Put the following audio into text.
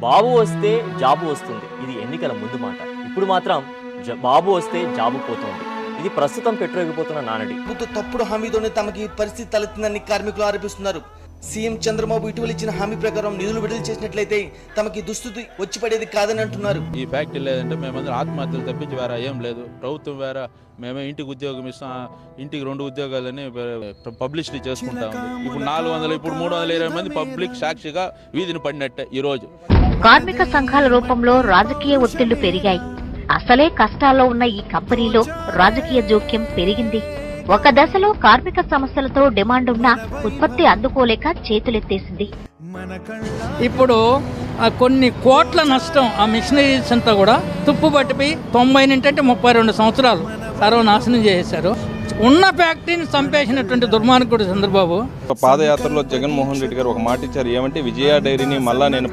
బాబు వస్తే జాబు వస్తుంది, ఇది ఎన్నికల ముందు మాట. ఇప్పుడు మాత్రం బాబు వస్తే జాబు పోతుంది. ఇది ప్రస్తుతం పెట్రోగిపోతున్న నానడి. తప్పుడు హామీతోనే తమకి పరిస్థితి తలెత్తిందని కార్మికులు ఆరోపిస్తున్నారు. సీఎం చంద్రబాబు ఇటీవల ఇచ్చిన హామీ ప్రకారం నిధులు విడుదల చేసినట్లయితే తమకి దుస్థితి వచ్చి పడేది కాదని అంటున్నారు. ఈ ఫ్యాక్టరీ లేదంటే మేమందరం ఆత్మహత్యలు తప్పించి వేరే ఏం లేదు. ప్రభుత్వం వేరే మేమే ఇంటికి ఉద్యోగం ఇస్తాం, ఇంటికి 2 ఉద్యోగాలని పబ్లిసిటీ చేసుకుంటా ఉంది. ఇప్పుడు 400 ఇప్పుడు 320 మంది పబ్లిక్ సాక్షిగా వీధిని పడినట్టే. ఈ రోజు కార్మిక సంఘాల రూపంలో రాజకీయ ఒత్తిళ్లు పెరిగాయి. అసలే కష్టాల్లో ఉన్న ఈ కంపెనీలో రాజకీయ జోక్యం పెరిగింది. ఒక దశలో కార్మిక సమస్యలతో డిమాండ్ ఉన్న ఉత్పత్తి అందుకోలేక చేతులెత్తేసింది. ఇప్పుడు కొన్ని కోట్ల నష్టం ఆ మిషనరీస్ అంతా కూడా తుప్పుబట్టిపోయి 90 నుండి 32 సంవత్సరాలు సర్వనాశనం చేశారు. ఉన్న ఫ్యాక్టరీని చంపేసినటువంటి దుర్మార్గుడు చంద్రబాబు. పాదయాత్రలో జగన్మోహన్ రెడ్డి గారు ఒక మాట ఇచ్చారు. ఏమంటే విజయ డైరీని మళ్ళా నేను